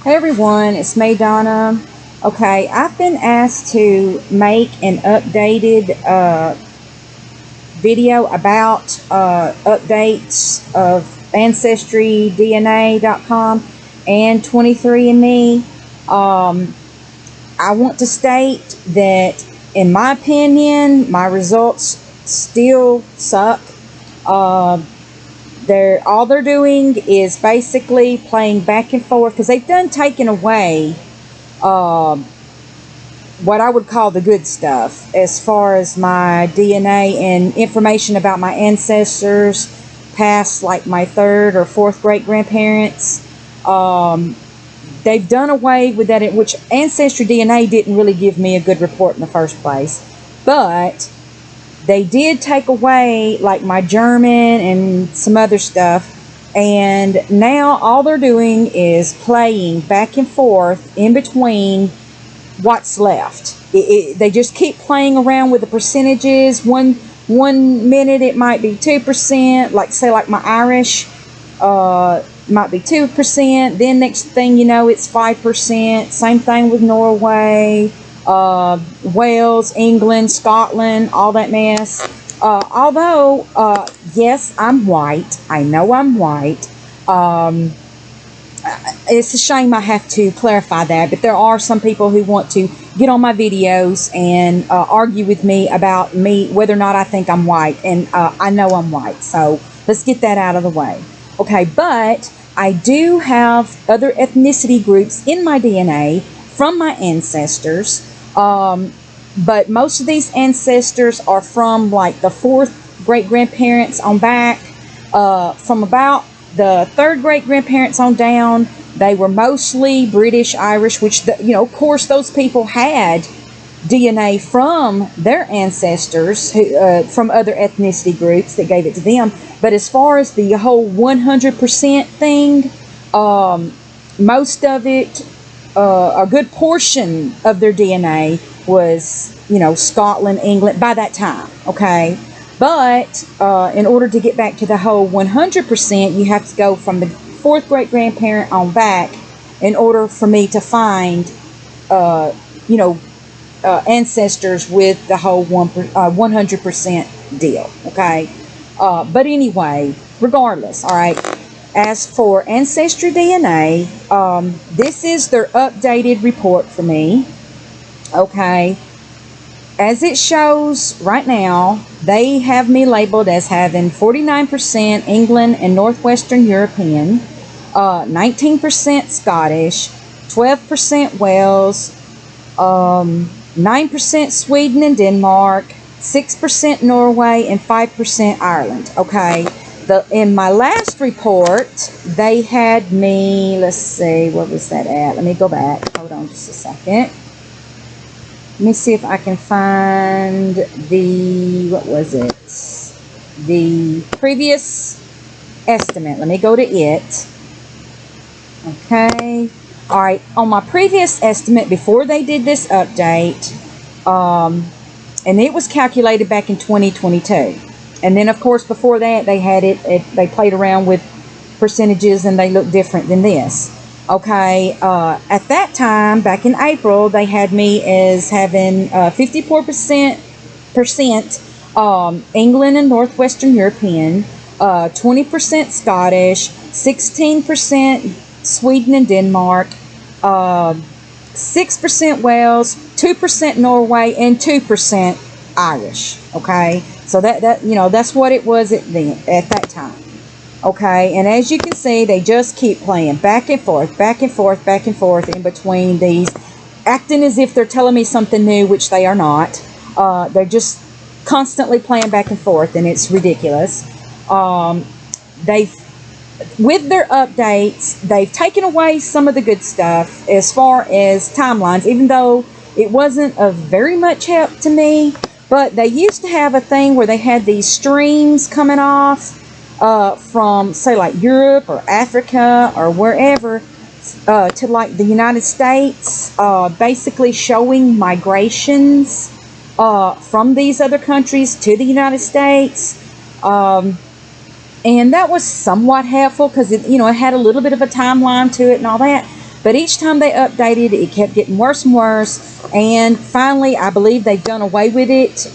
Hey everyone, it's me, Donna. Okay, I've been asked to make an updated video about updates of AncestryDNA.com and 23andMe. I want to state that, in my opinion, my results still suck. All they're doing is basically playing back and forth, because they've done taken away what I would call the good stuff as far as my DNA and information about my ancestors past, like my third or fourth great grandparents. They've done away with that, which AncestryDNA didn't really give me a good report in the first place, but they did take away like my German and some other stuff, and now all they're doing is playing back and forth in between what's left. They just keep playing around with the percentages. One minute it might be 2%, like say like my Irish might be 2%, then next thing you know it's 5%. Same thing with Norway, Wales, England, Scotland, all that mess. Although, yes, I'm white. I know I'm white. It's a shame I have to clarify that, but there are some people who want to get on my videos and argue with me about whether or not I think I'm white, and I know I'm white, so let's get that out of the way. Okay, but I do have other ethnicity groups in my DNA from my ancestors. But most of these ancestors are from like the fourth great grandparents on back. From about the third great grandparents on down, they were mostly British, Irish, which, of course, those people had DNA from their ancestors from other ethnicity groups that gave it to them. But as far as the whole 100% thing, most of it, a good portion of their DNA was, Scotland, England by that time, okay? But in order to get back to the whole 100%, you have to go from the fourth great grandparent on back in order for me to find, ancestors with the whole 100% deal, okay? But anyway, regardless, all right? As for AncestryDNA, this is their updated report for me, okay? As it shows right now, they have me labeled as having 49% England and Northwestern European, 19% Scottish, 12% Wales, 9% Sweden and Denmark, 6% Norway, and 5% Ireland, okay? In my last report, they had me, let's see, what was that at? Let me go back. Hold on just a second. Let me see if I can find what was it? The previous estimate. Let me go to it. Okay. All right. On my previous estimate, before they did this update, and it was calculated back in 2022. And then, of course, before that, they had they played around with percentages, and they looked different than this. Okay, at that time, back in April, they had me as having 54% England and Northwestern European, 20% Scottish, 16% Sweden and Denmark, 6% Wales, 2% Norway, and 2% Irish. Okay, so that's what it was at that time. Okay, and as you can see, they just keep playing back and forth, back and forth, back and forth in between these, acting as if they're telling me something new, which they are not. They're just constantly playing back and forth, and it's ridiculous. With their updates, they've taken away some of the good stuff as far as timelines, even though it wasn't of very much help to me. But they used to have a thing where they had these streams coming off from, say, like Europe or Africa or wherever to like the United States, basically showing migrations from these other countries to the United States. And that was somewhat helpful because it had a little bit of a timeline to it and all that. But each time they updated, it kept getting worse and worse. And finally, I believe they've done away with it.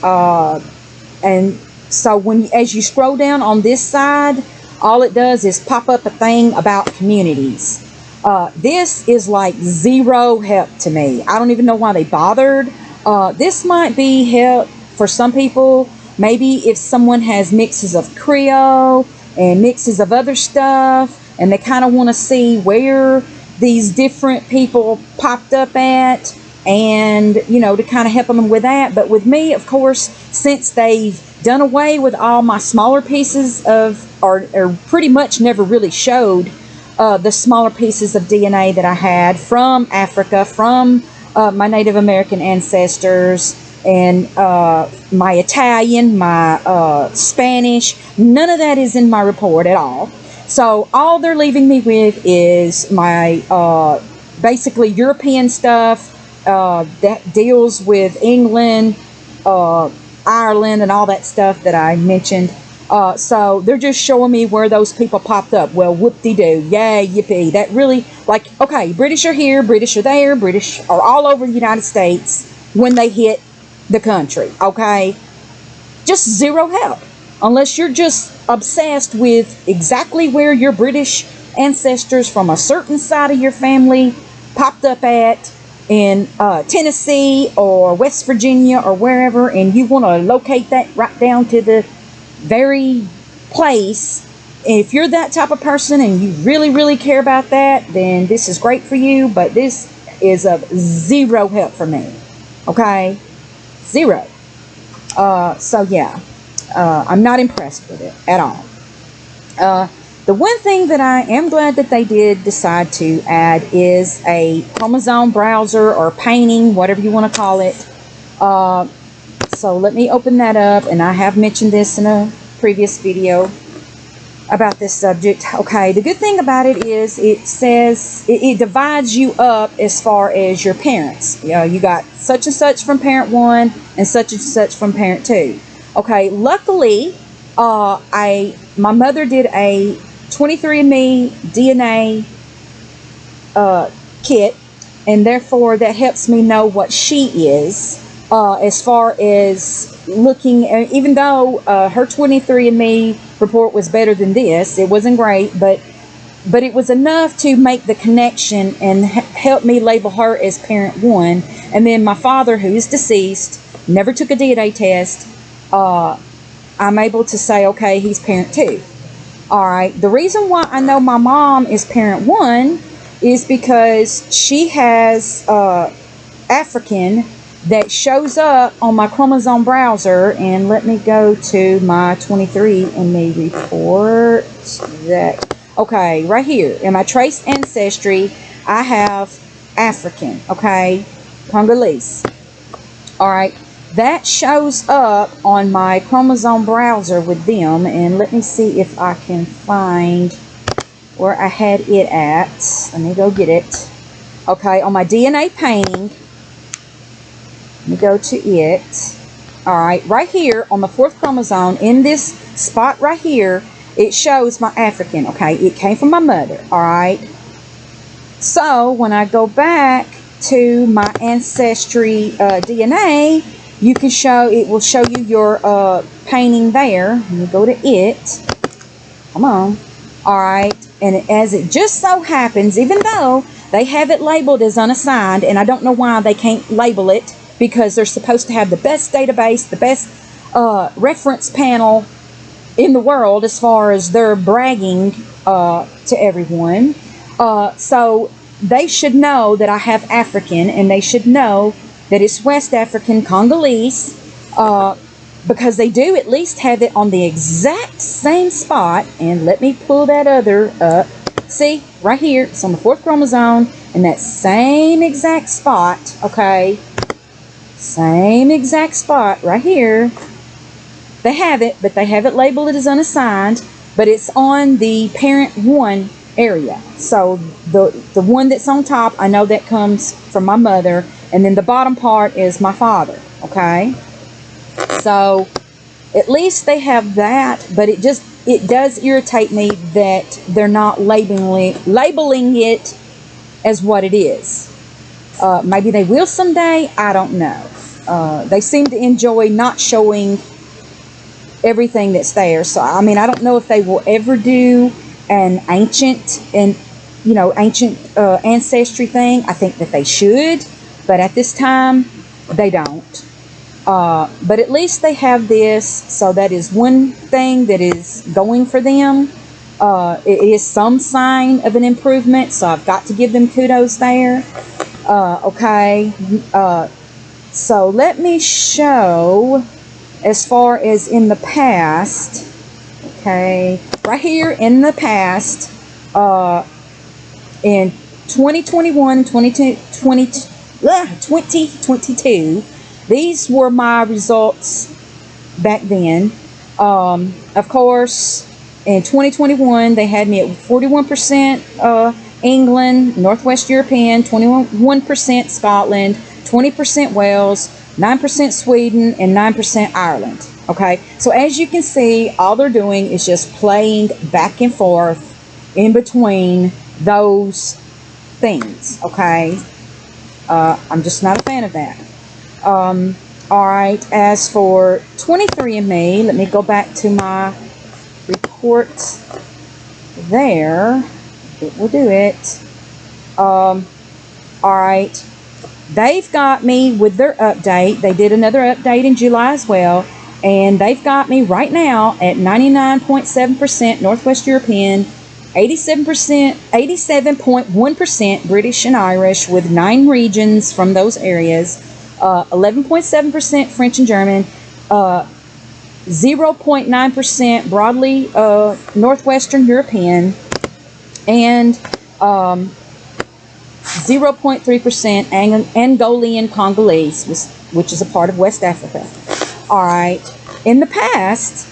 And so as you scroll down on this side, all it does is pop up a thing about communities. This is like zero help to me. I don't even know why they bothered. This might be help for some people. Maybe if someone has mixes of Creole and mixes of other stuff, and they kind of want to see where these different people popped up at, and to kind of help them with that. But with me, of course, since they've done away with all my smaller pieces of, or pretty much never really showed the smaller pieces of DNA that I had from Africa, from my Native American ancestors, and my Italian, my Spanish, none of that is in my report at all. So all they're leaving me with is my basically European stuff that deals with England, Ireland, and all that stuff that I mentioned. So they're just showing me where those people popped up. Well, whoop-de-doo, yay, yippee. That really, like, okay, British are here, British are there, British are all over the United States when they hit the country, okay? Just zero help. Unless you're just obsessed with exactly where your British ancestors from a certain side of your family popped up at in Tennessee or West Virginia or wherever, and you want to locate that right down to the very place. If you're that type of person and you really, really care about that, then this is great for you, but this is of zero help for me. Okay? Zero. So yeah. I'm not impressed with it at all. The one thing that I am glad that they did decide to add is a chromosome browser or painting, whatever you want to call it. So let me open that up, and I have mentioned this in a previous video about this subject. Okay, the good thing about it is it says it divides you up as far as your parents. You got such and such from parent 1 and such from parent 2. Okay, luckily, my mother did a 23andMe DNA kit, and therefore that helps me know what she is as far as looking, even though her 23andMe report was better than this. It wasn't great, but it was enough to make the connection and help me label her as parent 1. And then my father, who is deceased, never took a DNA test. I'm able to say, okay, he's parent 2. All right. The reason why I know my mom is parent 1 is because she has African that shows up on my chromosome browser. And let me go to my 23andMe report. Okay, right here in my trace ancestry, I have African. Okay, Congolese. All right. That shows up on my chromosome browser with them, and let me see if I can find where I had it at. Let me go get it. Okay, on my DNA painting, let me go to it. All right, right here on the 4th chromosome, in this spot right here, it shows my African. Okay, it came from my mother. All right. So when I go back to my Ancestry DNA, you can it will show you your painting there. Let me go to it. Come on. All right. And as it just so happens, even though they have it labeled as unassigned, and I don't know why they can't label it, because they're supposed to have the best database, the best reference panel in the world as far as they're bragging to everyone. So they should know that I have African, and they should know that it's West African Congolese, because they do at least have it on the exact same spot. And let me pull that other up. See, right here, it's on the 4th chromosome, in that same exact spot, okay? Same exact spot right here. They have it, but they have it labeled as unassigned, but it's on the parent 1 area. So the one that's on top, I know that comes from my mother, and then the bottom part is my father, okay? So at least they have that, but it does irritate me that they're not labeling it as what it is. Maybe they will someday. I don't know. They seem to enjoy not showing everything that's there. So, I mean, I don't know if they will ever do an ancient ancestry thing. I think that they should, but at this time, they don't. But at least they have this, so that is one thing that is going for them. It is some sign of an improvement, so I've got to give them kudos there. Okay, so let me show as far as in the past. Okay, right here in the past, in 2021, 2022, these were my results back then. Of course, in 2021, they had me at 41% England, Northwest European, 21% Scotland, 20% Wales, 9% Sweden, and 9% Ireland. Okay, so as you can see, all they're doing is just playing back and forth in between those things. Okay, I'm just not a fan of that. Alright, as for 23andMe, let me go back to my report there. It will do it. Alright, they've got me with their update. They did another update in July as well, and they've got me right now at 99.7% Northwest European, 87.1% British and Irish, with 9 regions from those areas, 11.7% French and German, 0.9% broadly Northwestern European, and 0.3% Angolan Congolese, which is a part of West Africa. Alright, in the past,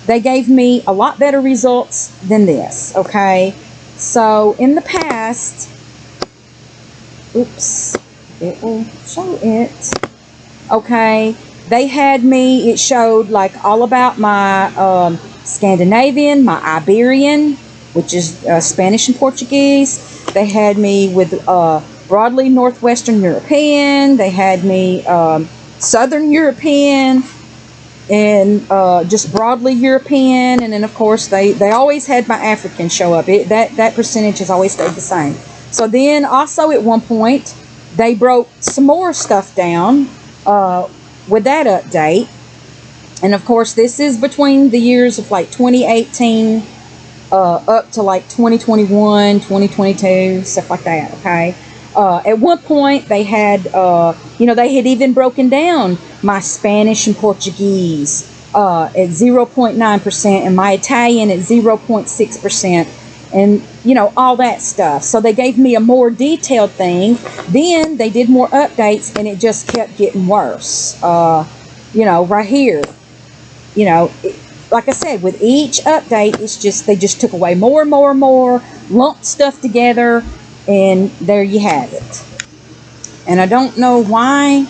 they gave me a lot better results than this, okay? So, in the past, oops, it will show it. Okay, they had me, it showed like all about my Scandinavian, my Iberian, which is Spanish and Portuguese. They had me with broadly Northwestern European. They had me Southern European, and just broadly European. And then of course they always had my African show up. That percentage has always stayed the same. So then also at one point they broke some more stuff down with that update. And of course this is between the years of like 2018 up to like 2021, 2022, stuff like that. Okay, at one point they had they had even broken down my Spanish and Portuguese at 0.9%, and my Italian at 0.6%, and all that stuff. So they gave me a more detailed thing. Then they did more updates, and it just kept getting worse. Right here, like I said, with each update, it's just they just took away more and more and more, lumped stuff together, and there you have it. And I don't know why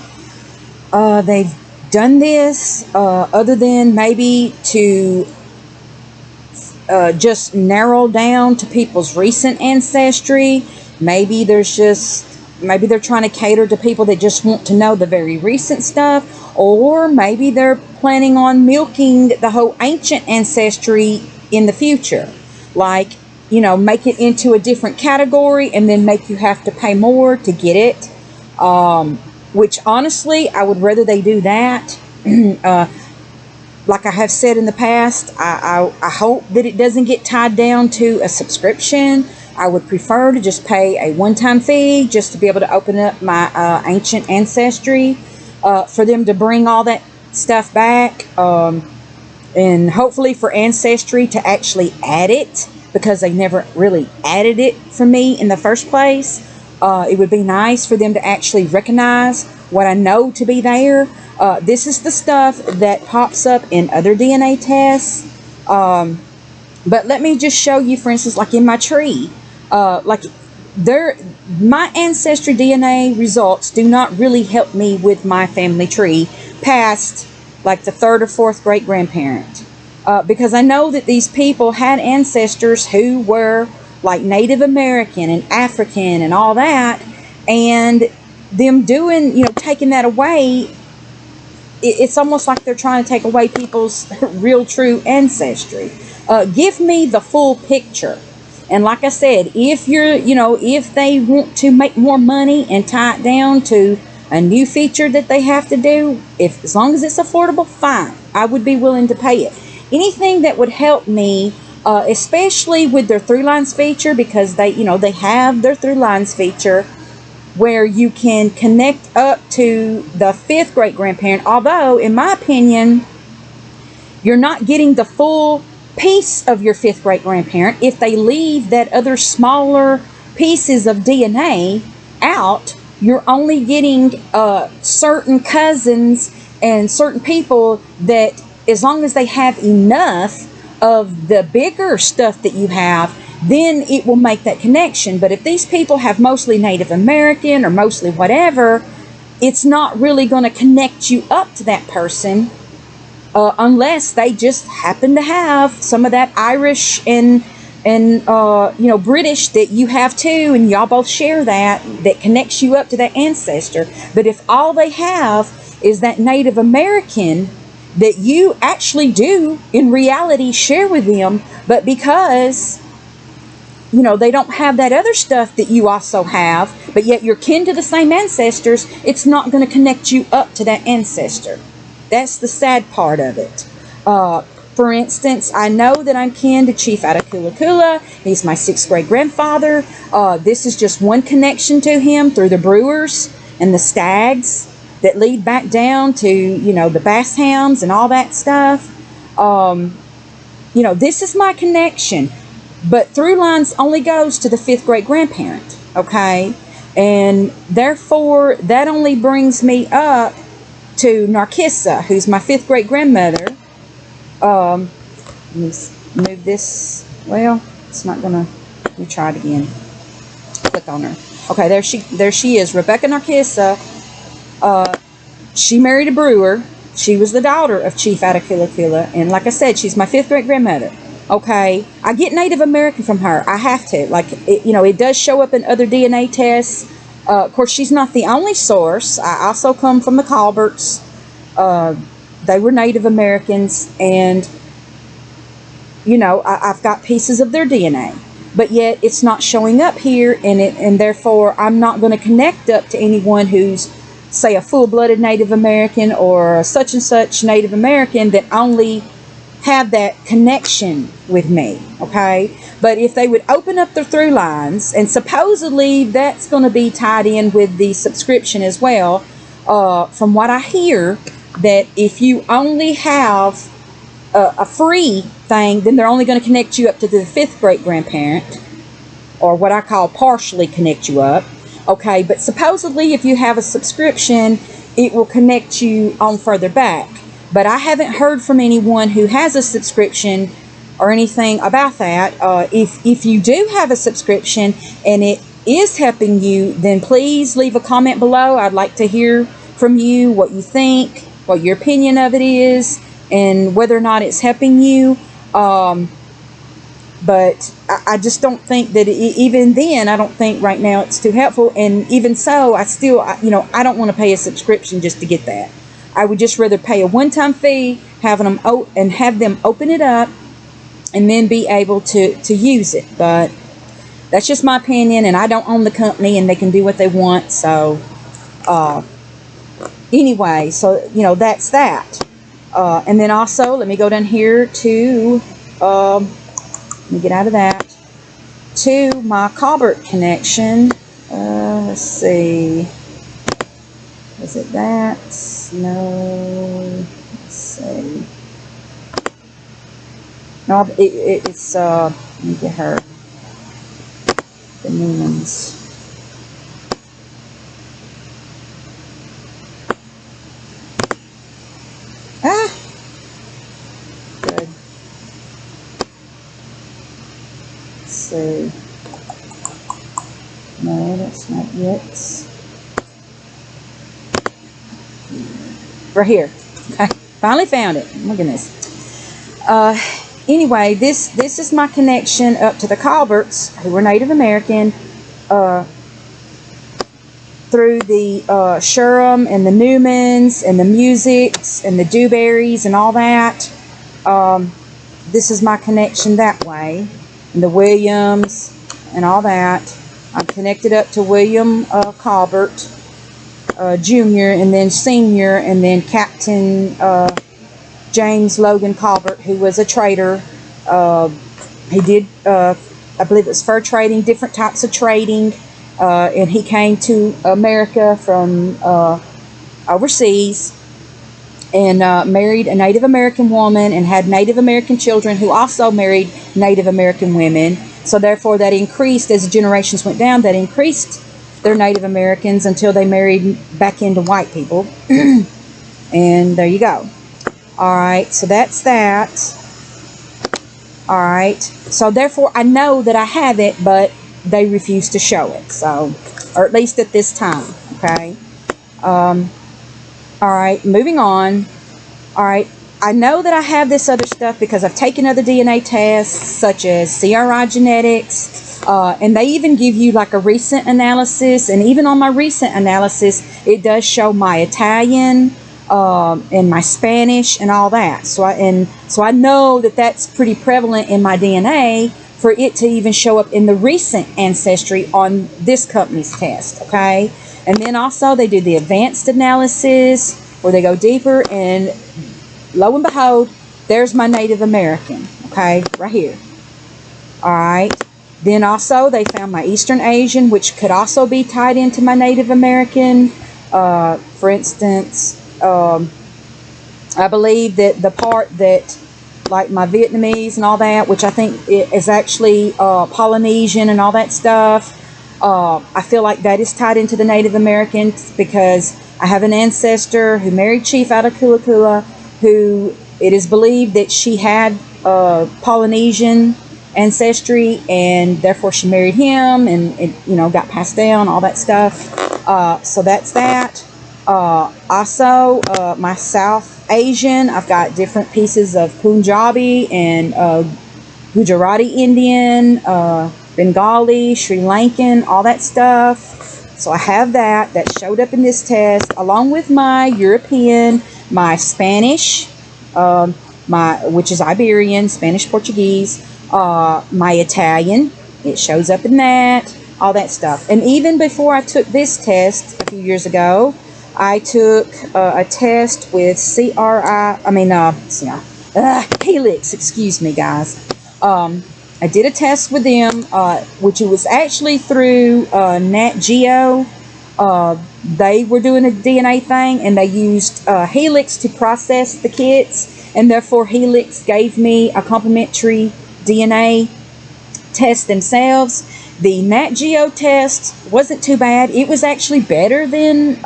they've done this, other than maybe to just narrow down to people's recent ancestry. Maybe they're trying to cater to people that just want to know the very recent stuff, or maybe they're planning on milking the whole ancient ancestry in the future. Like, make it into a different category and then make you have to pay more to get it. Which honestly, I would rather they do that. Like I have said in the past, I hope that it doesn't get tied down to a subscription. I would prefer to just pay a one-time fee just to be able to open up my ancient ancestry, for them to bring all that stuff back, and hopefully for Ancestry to actually add it, because they never really added it for me in the first place. It would be nice for them to actually recognize what I know to be there. This is the stuff that pops up in other DNA tests. But let me just show you, for instance, like in my tree, my AncestryDNA results do not really help me with my family tree past like the 3rd or 4th great grandparent, because I know that these people had ancestors who were like Native American and African and all that, and them doing, taking that away, it's almost like they're trying to take away people's real true ancestry. Give me the full picture. And like I said, if if they want to make more money and tie it down to a new feature that they have to do, as long as it's affordable, fine. I would be willing to pay it. Anything that would help me, especially with their through lines feature, because they have their through lines feature where you can connect up to the 5th great grandparent. Although, in my opinion, you're not getting the full piece of your 5th great grandparent if they leave that other smaller pieces of DNA out. You're only getting certain cousins and certain people that, as long as they have enough of the bigger stuff that you have, then it will make that connection. But if these people have mostly Native American or mostly whatever, it's not really going to connect you up to that person unless they just happen to have some of that Irish and British that you have too, and y'all both share that connects you up to that ancestor. But if all they have is that Native American that you actually do in reality share with them, but because they don't have that other stuff that you also have, but yet you're kin to the same ancestors, it's not going to connect you up to that ancestor. That's the sad part of it. For instance, I know that I'm kin to Chief Attakulla. He's my 6th great grandfather. This is just one connection to him through the Brewers and the Stags that lead back down to, the Bass Hounds and all that stuff. This is my connection. But through lines only goes to the 5th great grandparent, okay? And therefore, that only brings me up to Narcissa, who's my 5th great grandmother. Let me move this. Well, it's not gonna. Let me try it again. Click on her. Okay, there she is, Rebecca Narcissa. She married a brewer. She was the daughter of Chief Attakulla, and like I said, she's my 5th great grandmother. Okay, I get Native American from her. I have to. It does show up in other DNA tests. Of course, she's not the only source. I also come from the Colberts. They were Native Americans, and I've got pieces of their DNA, but yet it's not showing up here, and therefore I'm not going to connect up to anyone who's, say, a full-blooded Native American or such and such Native American that only have that connection with me, okay? But if they would open up their through lines, and supposedly that's going to be tied in with the subscription as well, from what I hear, that if you only have a free thing, then they're only going to connect you up to the 5th great grandparent, or what I call partially connect you up, okay? But supposedly if you have a subscription, it will connect you on further back. But I haven't heard from anyone who has a subscription or anything about that. If you do have a subscription and it is helping you, then please leave a comment below. I'd like to hear from you what you think, what your opinion of it is, and whether or not it's helping you. But I just don't think that even then, I don't think right now it's too helpful. And even so, I still, I don't want to pay a subscription just to get that. I would just rather pay a one-time fee, have them open it up, and then be able to use it. But that's just my opinion, and I don't own the company, and they can do what they want. So anyway, so that's that. And then also, let me go down here to let me get out of that, to my Colbert connection. Let's see. Is it that? No. Let's see. No, it's, let me get her. The Newmans. Ah! Good. Let's see. No, that's not it. Right here. Okay. Finally found it. Oh my goodness. anyway, this is my connection up to the Colberts, who were Native American, through the Sherham and the Newmans and the Musics and the Dewberries and all that. This is my connection that way. And the Williams and all that. I'm connected up to William Colbert Jr. and then Sr. and then Captain James Logan Colbert, who was a trader. He did, I believe it was fur trading, different types of trading. And he came to America from overseas and married a Native American woman and had Native American children who also married Native American women. So therefore that increased, as the generations went down, that increased their Native Americans until they married back into white people. And there you go. Alright, so that's that. Alright, so therefore I know that I have it, but they refuse to show it. So, or at least at this time. Okay. Alright, moving on. Alright, I know that I have this other stuff because I've taken other DNA tests, such as CRI genetics, and they even give you like a recent analysis, and even on my recent analysis, it does show my Italian, and my Spanish and all that. So I know that that's pretty prevalent in my DNA for it to even show up in the recent ancestry on this company's test, okay? And then also they do the advanced analysis where they go deeper, and lo and behold, there's my Native American, okay, right here. All right. Then also they found my Eastern Asian, which could also be tied into my Native American. For instance, I believe that the part that, like my Vietnamese and all that, which I think is actually Polynesian and all that stuff, I feel like that is tied into the Native Americans because I have an ancestor who married Chief out of Kulakula, who it is believed that she had Polynesian ancestry, and therefore she married him, and it, you know, got passed down, all that stuff. So that's that. Also, my South Asian, I've got different pieces of Punjabi and Gujarati Indian, Bengali, Sri Lankan, all that stuff. So I have that showed up in this test, along with my European, my Spanish, which is Iberian, Spanish Portuguese, my Italian, it shows up in that, all that stuff. And even before I took this test a few years ago, I took a test with Helix, excuse me, guys. I did a test with them, which it was actually through Nat Geo. They were doing a DNA thing, and they used Helix to process the kits, and therefore Helix gave me a complimentary DNA test themselves. The Nat Geo test wasn't too bad. It was actually better than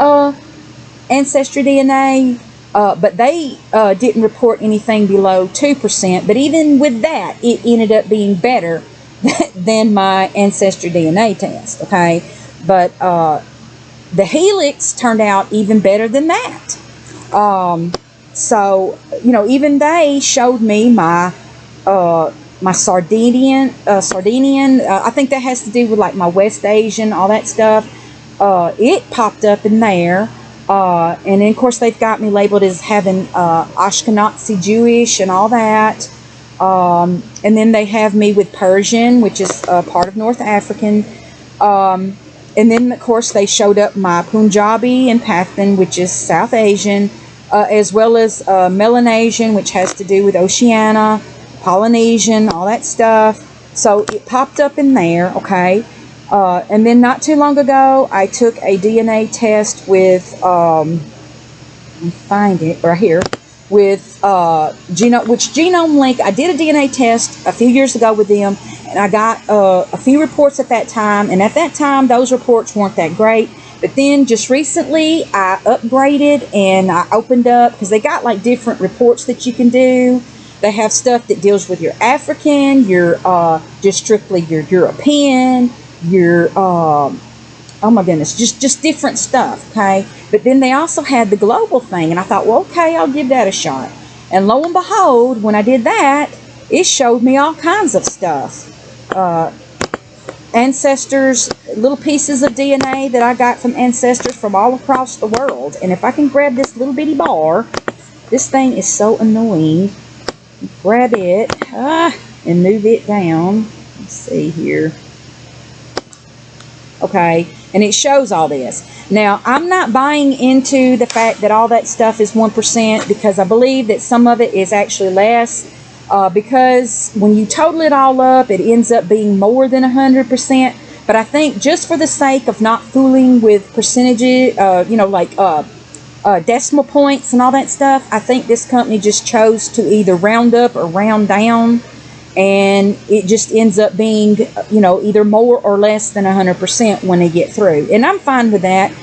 AncestryDNA, but they didn't report anything below 2%. But even with that, it ended up being better than my AncestryDNA test, okay? But the Helix turned out even better than that. So, you know, even they showed me my my Sardinian, I think that has to do with like my West Asian, all that stuff. It popped up in there. And then, of course, they've got me labeled as having Ashkenazi Jewish and all that. And then they have me with Persian, which is part of North African. And then, of course, they showed up my Punjabi and Pathan, which is South Asian, as well as Melanesian, which has to do with Oceania, Polynesian, all that stuff. So it popped up in there, okay? And then not too long ago, I took a DNA test with, let me find it right here, with Genomelink. I did a DNA test a few years ago with them, and I got a few reports at that time, and at that time, those reports weren't that great. But then just recently, I upgraded, and I opened up, because they got like different reports that you can do. They have stuff that deals with your African, your just strictly your European, your oh my goodness, just different stuff, okay? But then they also had the global thing, and I thought, well, okay, I'll give that a shot. And lo and behold, when I did that, it showed me all kinds of stuff. Ancestors, little pieces of DNA that I got from ancestors from all across the world. And if I can grab this little bitty bar, this thing is so annoying. Grab it and move it down. Let's see here. Okay, and it shows all this. Now, I'm not buying into the fact that all that stuff is 1%, because I believe that some of it is actually less. Because when you total it all up, it ends up being more than 100%. But I think just for the sake of not fooling with percentages, like decimal points and all that stuff, I think this company just chose to either round up or round down. And it just ends up being, either more or less than 100% when they get through. And I'm fine with that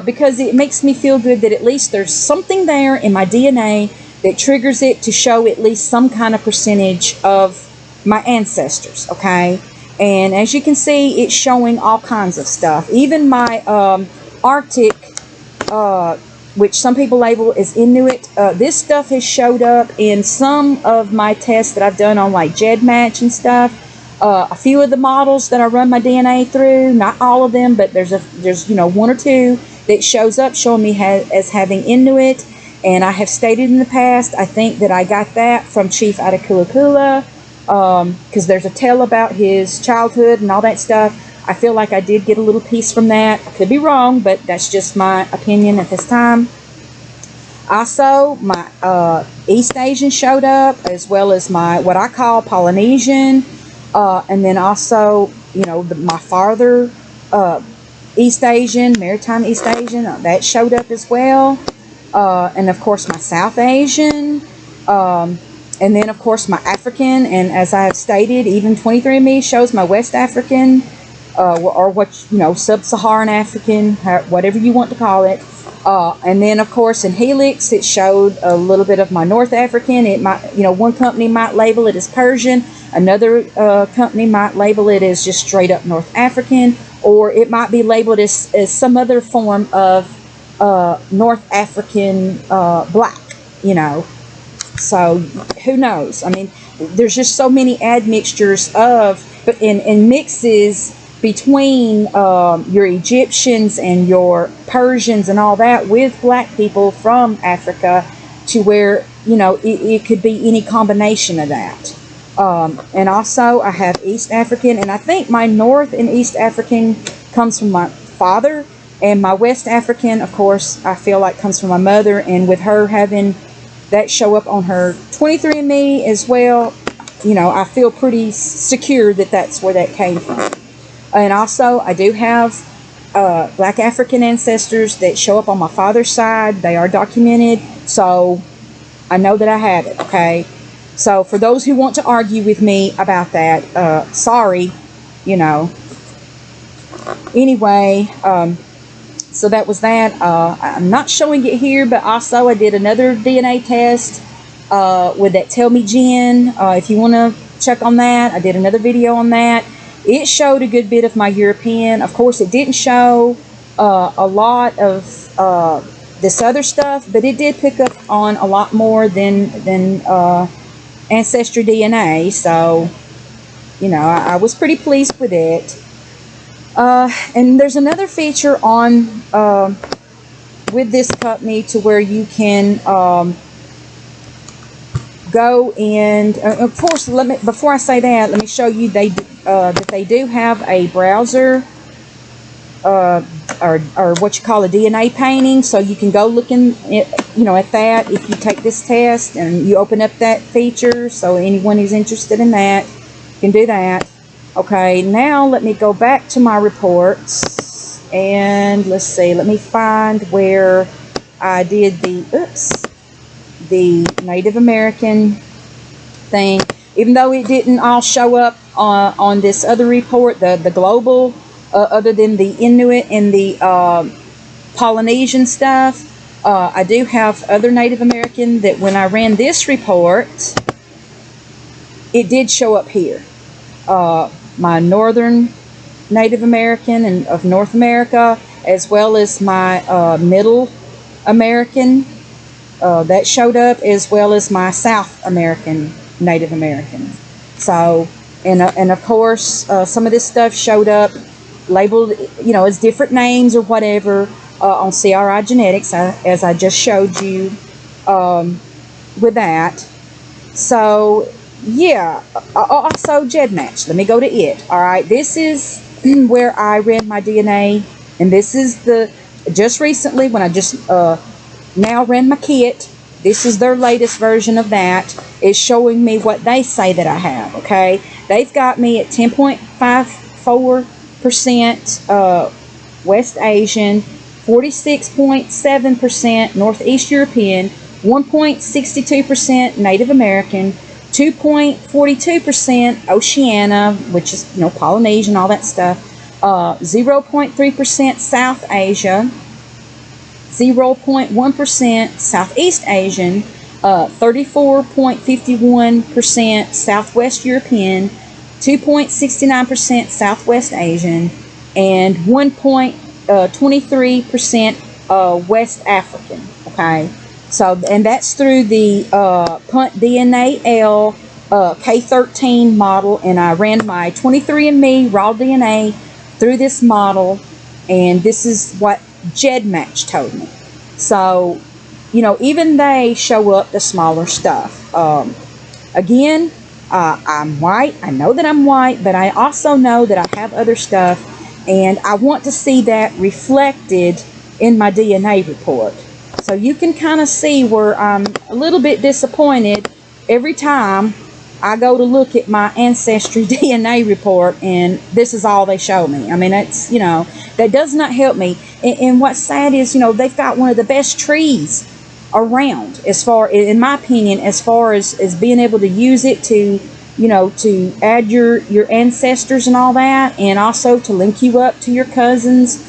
because it makes me feel good that at least there's something there in my DNA that triggers it to show at least some kind of percentage of my ancestors, okay? And as you can see, it's showing all kinds of stuff. Even my Arctic, which some people label as Inuit, this stuff has showed up in some of my tests that I've done on like GEDmatch and stuff. A few of the models that I run my DNA through, not all of them, but there's one or two that shows up showing me as having Inuit. And I have stated in the past, I think that I got that from Chief Atakulakula, because there's a tale about his childhood and all that stuff. I feel like I did get a little piece from that. I could be wrong, but that's just my opinion at this time. Also, my East Asian showed up, as well as my what I call Polynesian, and then also, my farther East Asian, Maritime East Asian, that showed up as well. And of course my South Asian, and then of course my African, and as I have stated, even 23andMe shows my West African, or what, Sub-Saharan African, whatever you want to call it. And then of course in Helix it showed a little bit of my North African. It might, one company might label it as Persian, another company might label it as just straight up North African, or it might be labeled as some other form of North African black, so who knows? I mean, there's just so many admixtures and mixes between your Egyptians and your Persians and all that with black people from Africa, to where it could be any combination of that. And also I have East African, and I think my North and East African comes from my father. And my West African, of course, I feel like comes from my mother. And with her having that show up on her 23andMe as well, I feel pretty secure that that's where that came from. And also, I do have Black African ancestors that show up on my father's side. They are documented, so I know that I have it, okay? So for those who want to argue with me about that, sorry, Anyway, so that was that. I'm not showing it here, but also I did another DNA test with that Tell Me Gen. If you want to check on that, I did another video on that. It showed a good bit of my European. Of course, it didn't show a lot of this other stuff, but it did pick up on a lot more than AncestryDNA. So, I was pretty pleased with it. And there's another feature on with this company to where you can go and of course, before I say that, let me show you that they do have a browser or what you call a DNA painting, so you can go looking at that if you take this test and you open up that feature. So anyone who's interested in that can do that. Okay, now let me go back to my reports and let's see, let me find where I did the Native American thing. Even though it didn't all show up on this other report, the global, other than the Inuit and the Polynesian stuff, I do have other Native American that when I ran this report, it did show up here. My Northern Native American and of North America, as well as my Middle American, that showed up, as well as my South American Native American. So, and of course, some of this stuff showed up labeled, as different names or whatever on CRI Genetics, as I just showed you with that. So, yeah. Also, GEDmatch. Let me go to it. All right. This is where I ran my DNA, and this is just recently when I just now ran my kit. This is their latest version of that. It's showing me what they say that I have, okay? They've got me at 10.54% West Asian, 46.7% Northeast European, 1.62% Native American, 2.42% Oceania, which is, Polynesian, all that stuff, 0.3% South Asia, 0.1% Southeast Asian, 34.51% Southwest European, 2.69% Southwest Asian, and 1.23% West African. Okay, so and that's through the Punt DNA L K13 model, and I ran my 23andMe raw DNA through this model, and this is what GEDmatch told me. So, even they show up the smaller stuff. Again, I'm white. I know that I'm white, but I also know that I have other stuff, and I want to see that reflected in my DNA report. So you can kind of see where I'm a little bit disappointed every time I go to look at my Ancestry DNA report, and this is all they show me. I mean, it's, that does not help me. And what's sad is, they've got one of the best trees around, as far, in my opinion, as far as being able to use it to, to add your ancestors and all that, and also to link you up to your cousins,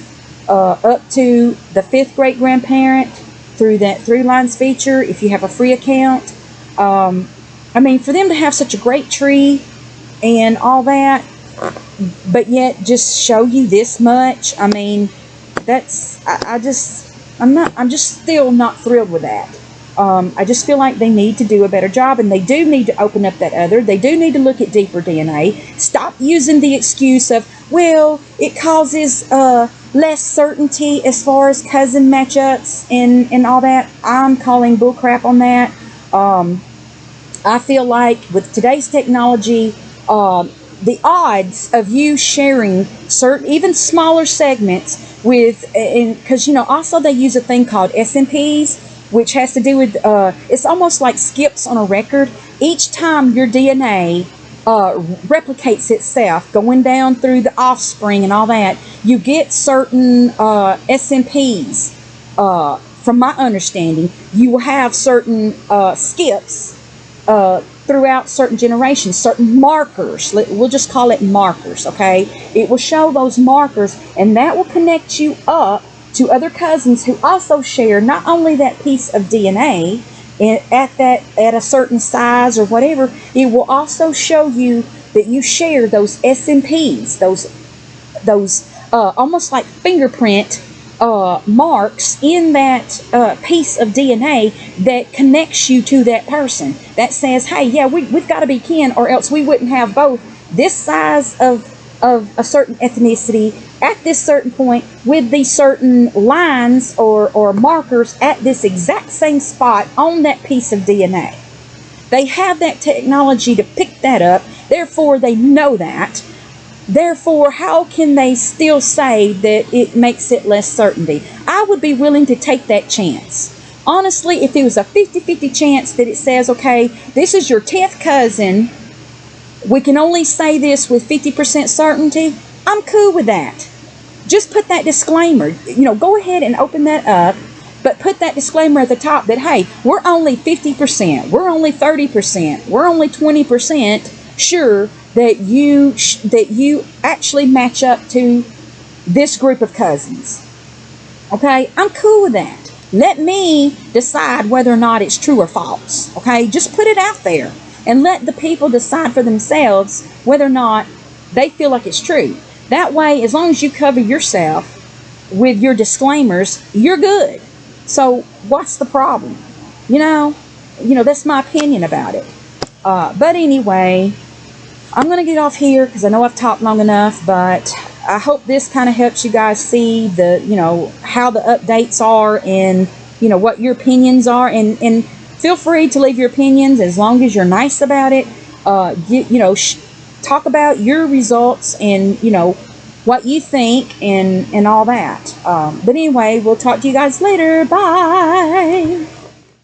up to the 5th great grandparent through that 3 lines feature if you have a free account. I mean, for them to have such a great tree and all that, but yet just show you this much, I mean, I'm just still not thrilled with that. I just feel like they need to do a better job, and they do need to open up that other. They do need to look at deeper DNA. Stop using the excuse of, well, it causes less certainty as far as cousin matchups and all that. I'm calling bullcrap on that. I feel like with today's technology, the odds of you sharing certain, even smaller segments with, because, also they use a thing called SNPs, which has to do with, it's almost like skips on a record. Each time your DNA replicates itself, going down through the offspring and all that, you get certain SNPs. From my understanding, you will have certain skips throughout certain generations, certain markers. We'll just call it markers, okay? It will show those markers, and that will connect you up to other cousins who also share not only that piece of DNA at a certain size or whatever, it will also show you that you share those SNPs, those almost like fingerprint marks in that piece of DNA that connects you to that person, that says, hey, yeah, we've got to be kin, or else we wouldn't have both this size of a certain ethnicity at this certain point with these certain lines or markers at this exact same spot on that piece of DNA. They have that technology to pick that up, therefore they know that. Therefore, how can they still say that it makes it less certainty? I would be willing to take that chance. Honestly, if there was a 50-50 chance that it says, okay, this is your 10th cousin, we can only say this with 50% certainty, I'm cool with that. Just put that disclaimer. Go ahead and open that up, but put that disclaimer at the top that, hey, we're only 50%, we're only 30%, we're only 20% sure that you actually match up to this group of cousins. Okay, I'm cool with that. Let me decide whether or not it's true or false. Okay, just put it out there and let the people decide for themselves whether or not they feel like it's true. That way, as long as you cover yourself with your disclaimers, you're good. So what's the problem? That's my opinion about it. But anyway, I'm going to get off here because I know I've talked long enough, but I hope this kind of helps you guys see the, how the updates are and, what your opinions are. And feel free to leave your opinions as long as you're nice about it. Talk about your results and, what you think and all that. But anyway, we'll talk to you guys later. Bye.